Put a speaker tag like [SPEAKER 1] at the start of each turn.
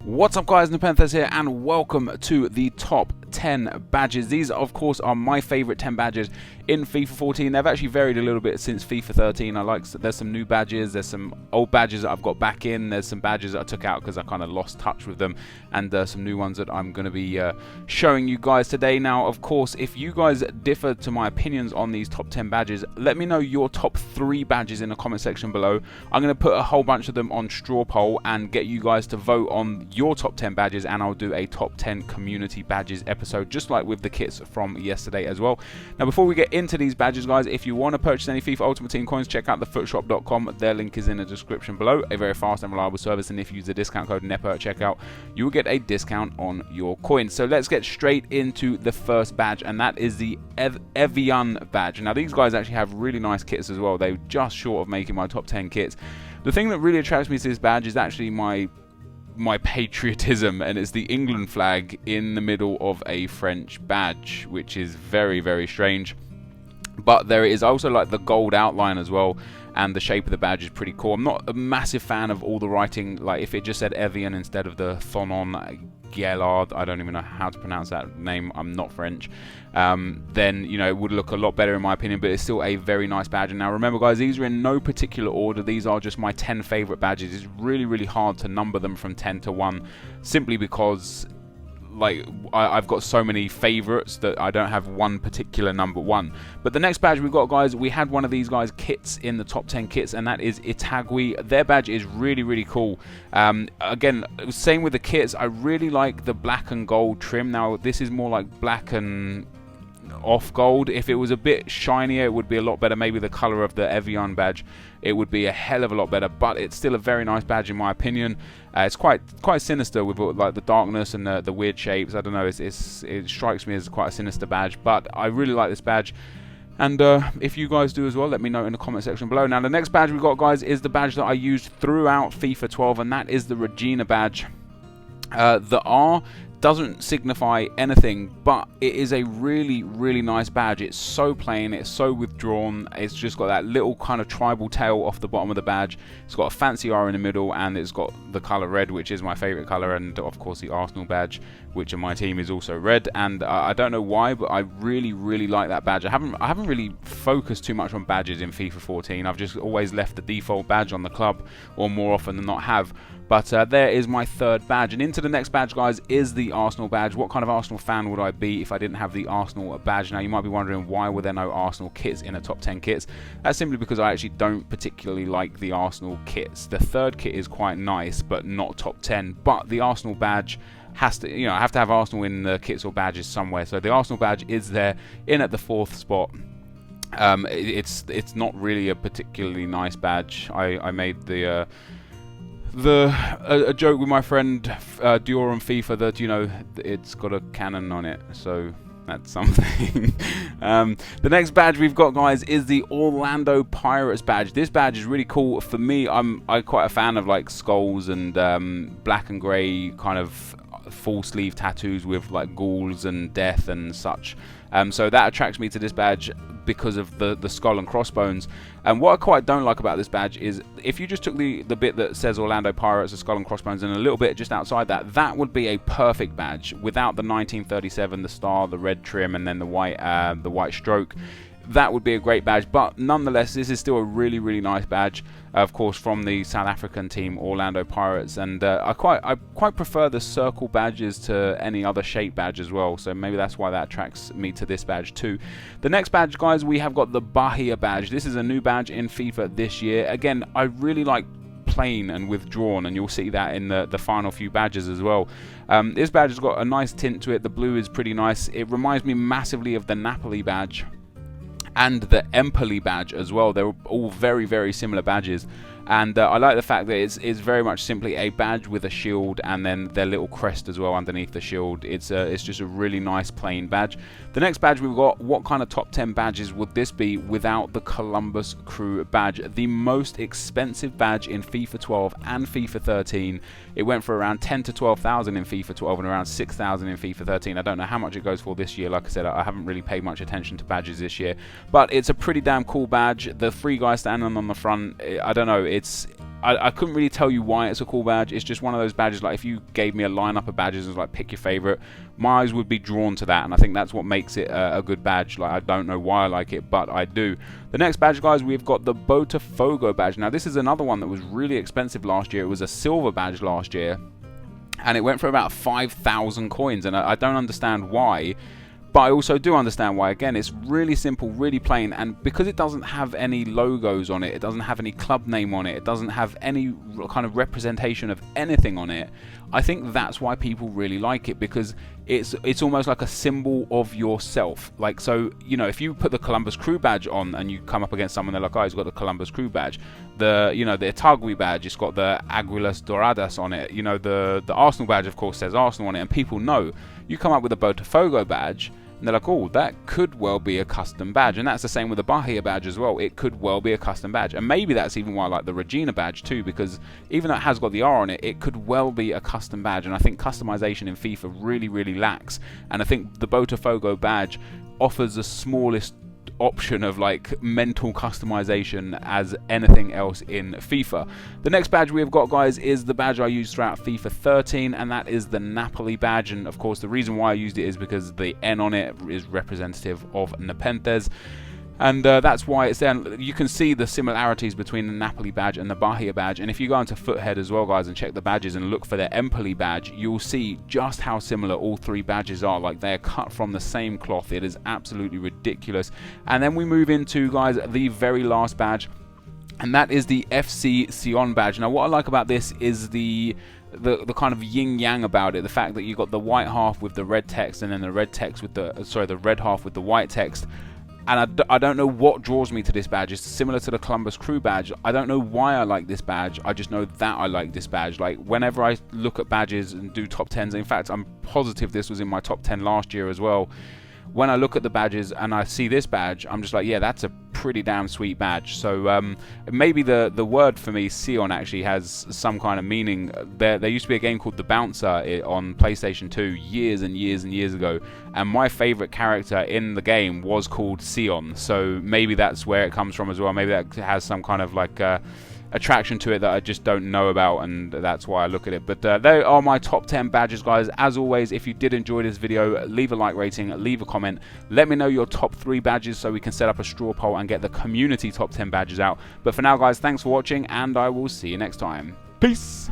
[SPEAKER 1] What's up guys, Nepenthes here and welcome to the top 10 badges. These of course are my favourite 10 badges in FIFA 14. They've actually varied a little bit since FIFA 13. There's some new badges, there's some old badges that I've got back in, there's some badges that I took out because I kind of lost touch with them, and some new ones that I'm going to be showing you guys today. Now of course, if you guys differ to my opinions on these top 10 badges, let me know your top 3 badges in the comment section below. I'm going to put a whole bunch of them on straw poll and get you guys to vote on your top 10 badges, and I'll do a top 10 community badges episode just like with the kits from yesterday as well. Now before we get into these badges guys, if you want to purchase any FIFA Ultimate Team coins, check out thefootshop.com. their link is in the description below. A very fast and reliable service, and if you use the discount code NEPA at checkout, you will get a discount on your coins. So let's get straight into the first badge, and that is the Evian badge. Now these guys actually have really nice kits as well. They're just short of making my top 10 kits. The thing that really attracts me to this badge is actually my patriotism, and it's the England flag in the middle of a French badge, which is very, very strange. But there is also like the gold outline as well, and the shape of the badge is pretty cool. I'm not a massive fan of all the writing, like if it just said Evian instead of the Thonon Gellard, I don't even know how to pronounce that name, I'm not French, then you know it would look a lot better in my opinion, but it's still a very nice badge. And now remember guys, these are in no particular order, these are just my 10 favorite badges. It's really hard to number them from 10 to 1 simply because like I've got so many favorites that I don't have one particular number one. But the next badge we've got guys, we had one of these guys kits in the top 10 kits, and that is Itagui. Their badge is really cool. Again, same with the kits, I really like the black and gold trim. Now this is more like black and off gold. If it was a bit shinier it would be a lot better. Maybe the color of the Evian badge, it would be a hell of a lot better, but it's still a very nice badge in my opinion. It's quite sinister with like the darkness and the weird shapes. I don't know, it strikes me as quite a sinister badge, but I really like this badge. And if you guys do as well, let me know in the comment section below. Now the next badge we got guys is the badge that I used throughout FIFA 12, and that is the Regina badge. The R doesn't signify anything, but it is a really nice badge. It's so plain, it's so withdrawn, it's just got that little kind of tribal tail off the bottom of the badge. It's got a fancy R in the middle, and it's got the color red, which is my favorite color, and of course the Arsenal badge, which in my team is also red. And I don't know why, but I really like that badge. I haven't really focused too much on badges in FIFA 14. I've just always left the default badge on the club, or more often than not have. But there is my third badge. And into the next badge guys is the Arsenal badge. What kind of Arsenal fan would I be if I didn't have the Arsenal badge? Now you might be wondering, why were there no Arsenal kits in the top 10 kits? That's simply because I actually don't particularly like the Arsenal kits. The third kit is quite nice, but not top 10. But the Arsenal badge has to, you know, I have to have Arsenal in the kits or badges somewhere. So the Arsenal badge is there in at the 4th spot. It's not really a particularly nice badge. I made a joke with my friend Dior on FIFA that, you know, it's got a cannon on it, so that's something. The next badge we've got guys is the Orlando Pirates badge. This badge is really cool. For me, I'm quite a fan of like skulls and black and grey kind of full sleeve tattoos with like ghouls and death and such. So that attracts me to this badge because of the skull and crossbones. And what I quite don't like about this badge is if you just took the bit that says Orlando Pirates, the skull and crossbones, and a little bit just outside that, that would be a perfect badge without the 1937, the star, the red trim, and then the white stroke. That would be a great badge, but nonetheless this is still a really nice badge, of course from the South African team Orlando Pirates. And I quite prefer the circle badges to any other shape badge as well, so maybe that's why that attracts me to this badge too. The next badge guys, we have got the Bahia badge. This is a new badge in FIFA this year. Again, I really like plain and withdrawn, and you'll see that in the final few badges as well. This badge has got a nice tint to it. The blue is pretty nice. It reminds me massively of the Napoli badge and the Empoli badge as well. They're all very similar badges, and I like the fact that it's very much simply a badge with a shield and then their little crest as well underneath the shield. It's just a really nice plain badge. The next badge we've got, what kind of top 10 badges would this be without the Columbus Crew badge? The most expensive badge in FIFA 12 and FIFA 13. It went for around 10 to 12,000 in FIFA 12 and around 6,000 in FIFA 13. I don't know how much it goes for this year. Like I said, I haven't really paid much attention to badges this year, but it's a pretty damn cool badge. The 3 guys standing on the front, I don't know, I couldn't really tell you why it's a cool badge. It's just one of those badges, like if you gave me a lineup of badges and was like, pick your favorite, my eyes would be drawn to that, and I think that's what makes it a good badge. Like, I don't know why I like it, but I do. The next badge, guys, we've got the Botafogo badge. Now, this is another one that was really expensive last year. It was a silver badge last year, and it went for about 5,000 coins, and I don't understand why. But I also do understand why. Again, it's really simple, really plain, and because it doesn't have any logos on it, it doesn't have any club name on it, it doesn't have any kind of representation of anything on it, I think that's why people really like it, because it's almost like a symbol of yourself. Like, so, you know, if you put the Columbus Crew badge on and you come up against someone, they're like, oh, he's got the Columbus Crew badge. The, you know, the Itagui badge, it's got the Aguilas Doradas on it. You know, the Arsenal badge, of course, says Arsenal on it, and people know. You come up with a Botafogo badge, and they're like, oh, that could well be a custom badge. And that's the same with the Bahia badge as well. It could well be a custom badge. And maybe that's even why I like the Regina badge too, because even though it has got the R on it, it could well be a custom badge. And I think customization in FIFA really, really lacks. And I think the Botafogo badge offers the smallest option of like mental customization as anything else in FIFA. The next badge we've got, guys, is the badge I used throughout FIFA 13, and that is the Napoli badge. And of course, the reason why I used it is because the N on it is representative of Nepenthes, and that's why it's there. You can see the similarities between the Napoli badge and the Bahia badge, and if you go into Foothead as well, guys, and check the badges and look for the Empoli badge, you'll see just how similar all three badges are. Like, they're cut from the same cloth. It is absolutely ridiculous. And then we move into, guys, the very last badge, and that is the FC Sion badge. Now, what I like about this is the kind of yin-yang about it, the fact that you got the white half with the red text, and then the red text with the red half with the white text. And I don't know what draws me to this badge. It's similar to the Columbus Crew badge. I don't know why I like this badge. I just know that I like this badge. Like, whenever I look at badges and do top 10s, in fact, I'm positive this was in my top 10 last year as well. When I look at the badges and I see this badge, I'm just like, yeah, that's a pretty damn sweet badge. So maybe the word for me, Sion, actually has some kind of meaning. There used to be a game called The Bouncer on PlayStation 2 years and years and years ago, and my favorite character in the game was called Sion. So maybe that's where it comes from as well. Maybe that has some kind of like attraction to it that I just don't know about, and that's why I look at it. But they are my top 10 badges, guys. As always, if you did enjoy this video, leave a like rating, leave a comment, let me know your top 3 badges so we can set up a straw poll and get the community top 10 badges out. But for now, guys, thanks for watching, and I will see you next time. Peace.